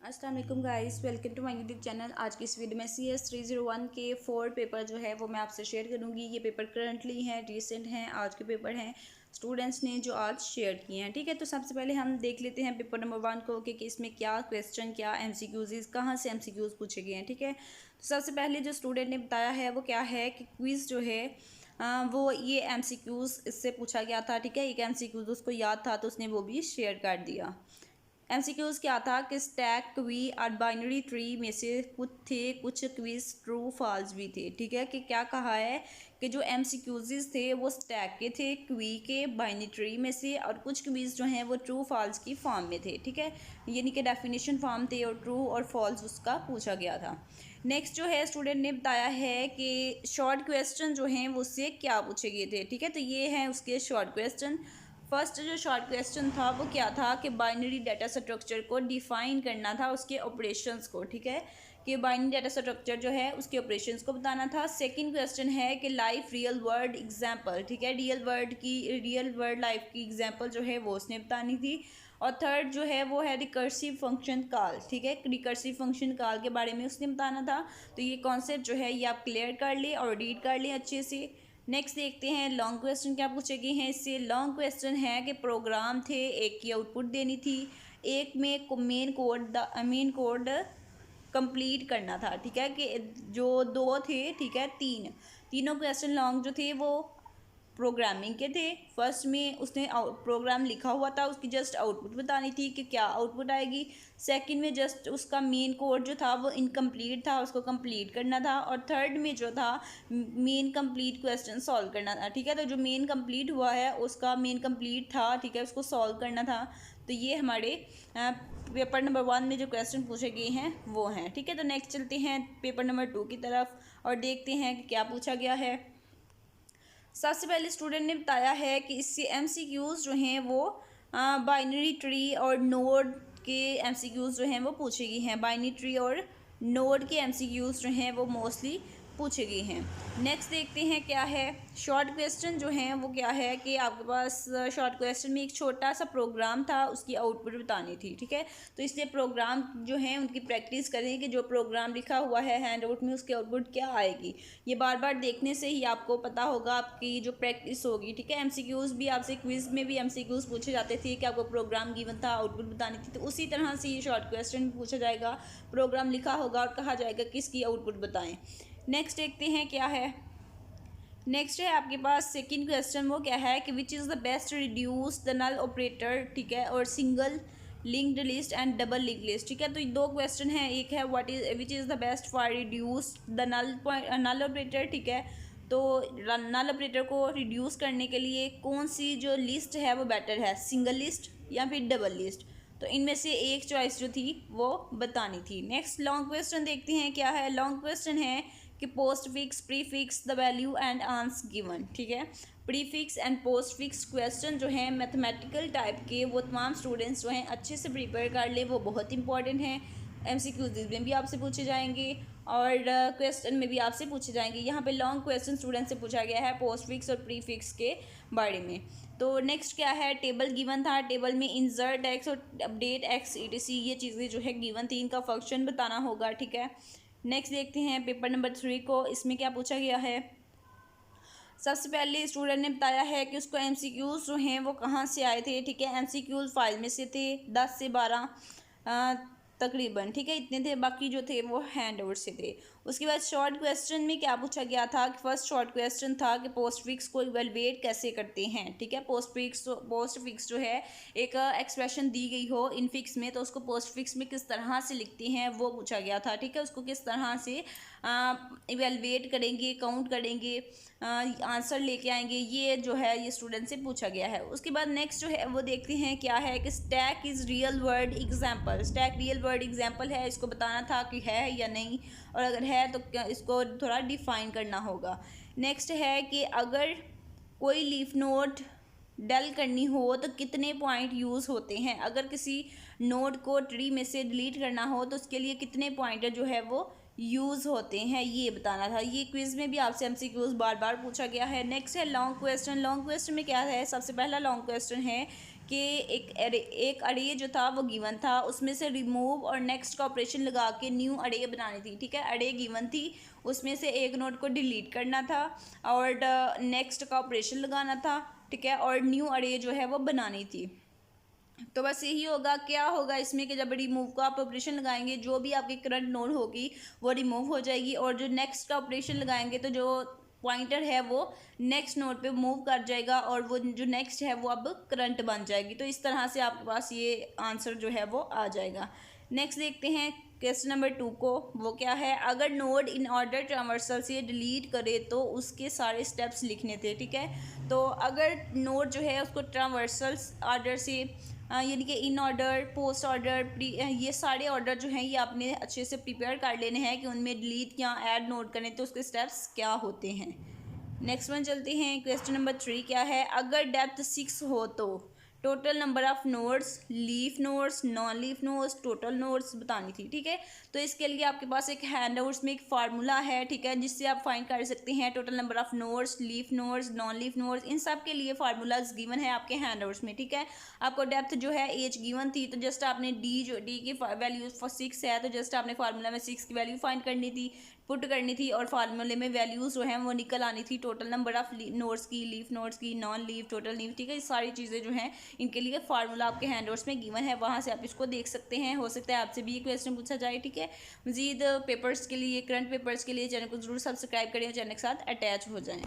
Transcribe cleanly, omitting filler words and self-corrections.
अस्सलाम वालेकुम guys, welcome to my YouTube channel. आज की इस वीडियो में CS 301 के 4 पेपर जो है वो मैं आपसे शेयर करूंगी। ये पेपर करंटली हैं, रिसेंट हैं, आज के पेपर हैं, स्टूडेंट्स ने जो आज शेयर किए हैं। ठीक है, तो सबसे पहले हम देख लेते हैं पेपर नंबर 1 को कि इसमें क्या क्वेश्चन, क्या MCQs, कहाँ से MCQs पूछे गए हैं। ठीक है, तो सबसे पहले जो स्टूडेंट ने बताया है वो क्या है कि क्विज़ जो है वो ये MCQs इससे पूछा गया था। ठीक है, एक MCQs उसको याद था तो उसने वो भी शेयर कर दिया। MCQs क्या था कि स्टैक, क्वी और बाइनरी ट्री में से कुछ थे, कुछ क्विज ट्रू फॉल्स भी थे। ठीक है, कि क्या कहा है कि जो MCQs थे वो स्टैक के थे, क्वी के, बाइनरी ट्री में से, और कुछ क्विज जो हैं वो ट्रू फॉल्स की फॉर्म में थे। ठीक है, यानी कि डेफिनेशन फॉर्म थे और ट्रू और फॉल्स उसका पूछा गया था। नेक्स्ट जो है स्टूडेंट ने बताया है कि शॉर्ट क्वेश्चन जो हैं वो उससे क्या पूछे गए थे। ठीक है, तो ये हैं उसके शॉर्ट क्वेश्चन। फर्स्ट जो शॉर्ट क्वेश्चन था वो क्या था कि बाइनरी डाटा स्ट्रक्चर को डिफाइन करना था, उसके ऑपरेशंस को। ठीक है, कि बाइनरी डाटा स्ट्रक्चर जो है उसके ऑपरेशंस को बताना था। सेकंड क्वेश्चन है कि लाइफ रियल वर्ल्ड एग्जांपल, ठीक है, रियल वर्ल्ड लाइफ की एग्जांपल जो है वो उसने बतानी थी। और थर्ड जो है वो है रिकर्सिव फंक्शन कॉल। ठीक है, रिकर्सिव फंक्शन कॉल के बारे में उसने बताना था। तो ये कॉन्सेप्ट जो है ये आप क्लियर कर लें और रीड कर लें अच्छे से। नेक्स्ट देखते हैं लॉन्ग क्वेश्चन क्या पूछे गए हैं इससे। लॉन्ग क्वेश्चन है कि प्रोग्राम थे, एक की आउटपुट देनी थी, एक में मेन कोड कंप्लीट करना था। ठीक है, कि जो दो थे, ठीक है, तीनों क्वेश्चन लॉन्ग जो थे वो प्रोग्रामिंग के थे। फर्स्ट में उसने प्रोग्राम लिखा हुआ था, उसकी जस्ट आउटपुट बतानी थी कि क्या आउटपुट आएगी। सेकंड में जस्ट उसका मेन कोड जो था वो इनकम्प्लीट था, उसको कंप्लीट करना था। और थर्ड में जो था मेन कंप्लीट क्वेश्चन सॉल्व करना था। ठीक है, तो जो मेन कंप्लीट हुआ है उसका मेन कंप्लीट था, ठीक है, उसको सॉल्व करना था। तो ये हमारे पेपर नंबर 1 में जो क्वेश्चन पूछे गए हैं वो हैं। ठीक है, तो नेक्स्ट चलते हैं पेपर नंबर 2 की तरफ और देखते हैं कि क्या पूछा गया है। सबसे पहले स्टूडेंट ने बताया है कि इससे MCQs जो हैं वो बाइनरी ट्री और नोड के MCQs जो हैं वो पूछे गए हैं। बाइनरी ट्री और नोड के MCQs जो हैं वो मोस्टली पूछे गए हैं। नेक्स्ट देखते हैं क्या है। शॉर्ट क्वेश्चन जो हैं वो क्या है कि आपके पास शॉर्ट क्वेश्चन में एक छोटा सा प्रोग्राम था, उसकी आउटपुट बतानी थी। ठीक है, तो इसलिए प्रोग्राम जो हैं उनकी प्रैक्टिस करें कि जो प्रोग्राम लिखा हुआ है हैंड आउट में उसकी आउटपुट क्या आएगी। ये बार बार देखने से ही आपको पता होगा, आपकी जो प्रैक्टिस होगी। ठीक है, MCQs भी आपसे क्विज में भी MCQs पूछे जाते थे कि आपको प्रोग्राम गिवन था, आउटपुट बतानी थी, तो उसी तरह से ये शॉर्ट क्वेश्चन भी पूछा जाएगा। प्रोग्राम लिखा होगा और कहा जाएगा कि इसकी आउटपुट बताएं। नेक्स्ट देखते हैं क्या है। नेक्स्ट है आपके पास सेकंड क्वेश्चन, वो क्या है कि which is the best reduce the null operator, ठीक है, और single linked list and double link list. ठीक है, तो ये दो क्वेश्चन हैं। एक है which is the best for reduce the null operator. ठीक है, तो नल ऑपरेटर को रिड्यूस करने के लिए कौन सी जो लिस्ट है वो बेटर है, सिंगल लिस्ट या फिर डबल लिस्ट। तो इनमें से एक चॉइस जो थी वो बतानी थी। नेक्स्ट लॉन्ग क्वेश्चन देखते हैं क्या है। लॉन्ग क्वेश्चन है कि post fix, pre fix the value and answer given. ठीक है, pre fix and post fix question जो हैं मैथमेटिकल टाइप के, वो तमाम स्टूडेंट्स जो हैं अच्छे से प्रिपेयर कर ले, वो बहुत इंपॉर्टेंट हैं। MCQs में भी आपसे पूछे जाएंगे और क्वेश्चन में भी आपसे पूछे जाएंगे। यहाँ पे लॉन्ग क्वेश्चन स्टूडेंट से पूछा गया है पोस्ट फिक्स और प्री फिक्स के बारे में। तो नेक्स्ट क्या है, टेबल गिवन था, टेबल में इंसर्ट एक्स और अपडेट एक्स ETC ये चीज़ें जो है गिवन थी, इनका फंक्शन बताना होगा। ठीक है, नेक्स्ट देखते हैं पेपर नंबर 3 को। इसमें क्या पूछा गया है। सबसे पहले स्टूडेंट ने बताया है कि उसको MCQs जो हैं वो कहाँ से आए थे। ठीक है, MCQs फाइल में से थे, 10 से 12 तकरीबन। ठीक है, इतने थे, बाकी जो थे वो हैंड आउट से थे। उसके बाद शॉर्ट क्वेश्चन में क्या पूछा गया था कि फर्स्ट शॉर्ट क्वेश्चन था कि पोस्ट फिक्स को इवेलुएट कैसे करते हैं। ठीक है, पोस्ट फिक्स जो है एक एक्सप्रेशन दी गई हो इन फिक्स में, तो उसको पोस्ट फिक्स में किस तरह से लिखते हैं वो पूछा गया था। ठीक है, उसको किस तरह से इवेलुएट करेंगे, काउंट करेंगे, आंसर लेके आएंगे, ये जो है ये स्टूडेंट से पूछा गया है। उसके बाद नेक्स्ट जो है वो देखते हैं क्या है कि stack is real word example. Stack real word example है, इसको बताना था कि है या नहीं, और अगर है तो इसको थोड़ा डिफाइन करना होगा। नेक्स्ट है कि अगर कोई लीफ नोड डल करनी हो तो कितने पॉइंट यूज़ होते हैं। अगर किसी नोड को ट्री में से डिलीट करना हो तो उसके लिए कितने पॉइंटर जो है वो यूज़ होते हैं, ये बताना था। ये क्विज़ में भी आपसे MCQs बार बार पूछा गया है। नेक्स्ट है लॉन्ग क्वेश्चन। लॉन्ग क्वेश्चन में क्या है, सबसे पहला लॉन्ग क्वेश्चन है कि एक अरे जो था वो गिवन था, उसमें से रिमूव और नेक्स्ट का ऑपरेशन लगा के न्यू अरे बनानी थी। ठीक है, अरे गिवन थी, उसमें से एक नोड को डिलीट करना था और नेक्स्ट का ऑपरेशन लगाना था। ठीक है, और न्यू अरे जो है वो बनानी थी। तो बस यही होगा। क्या होगा इसमें कि जब रिमूव का आप ऑपरेशन लगाएंगे, जो भी आपकी करंट नोड होगी वो रिमूव हो जाएगी, और जो नेक्स्ट का ऑपरेशन लगाएंगे तो जो पॉइंटर है वो नेक्स्ट नोड पे मूव कर जाएगा, और वो जो नेक्स्ट है वो अब करंट बन जाएगी। तो इस तरह से आपके पास ये आंसर जो है वो आ जाएगा। नेक्स्ट देखते हैं क्वेश्चन नंबर 2 को। वो क्या है, अगर नोड इन ऑर्डर ट्रांसवर्सल से डिलीट करे तो उसके सारे स्टेप्स लिखने थे। ठीक है, तो अगर नोड जो है उसको ट्रांसवर्सल ऑर्डर से यानी कि in order, post order, pre, ये सारे ऑर्डर जो हैं ये आपने अच्छे से प्रिपेयर कर लेने हैं कि उनमें डिलीट या ऐड नोट करें तो उसके स्टेप्स क्या होते हैं। नेक्स्ट वन चलते हैं। क्वेश्चन नंबर 3 क्या है, अगर डेप्थ 6 हो तो total number of nodes, leaf nodes, non leaf nodes, total nodes बतानी थी। ठीक है, तो इसके लिए आपके पास एक हैंड आउट्स में एक फार्मूला है। ठीक है, जिससे आप फाइंड कर सकते हैं total number of nodes, leaf nodes, non leaf nodes, इन सब के लिए फार्मूलाज गिवन है आपके हैंड आउट्स में। ठीक है, आपको डेप्थ जो है एच गिवन थी, तो जस्ट आपने डी की वैल्यू 6 है, तो जस्ट आपने फार्मूला में 6 की वैल्यू फाइंड करनी थी, पुट करनी थी, और फार्मूले में वैल्यूज़ जो हैं वो निकल आनी थी, टोटल नंबर ऑफ नोड्स की, लीफ नोड्स की, नॉन लीफ, टोटल लीफ। ठीक है, ये सारी चीज़ें जो हैं इनके लिए फार्मूला आपके हैंडआउट्स में गिवन है, वहाँ से आप इसको देख सकते हैं। हो सकता है आपसे भी ये क्वेश्चन पूछा जाए। ठीक है, मजीद पेपर्स के लिए, करंट पेपर्स के लिए चैनल को जरूर सब्सक्राइब करें और चैनल के साथ अटैच हो जाएँ।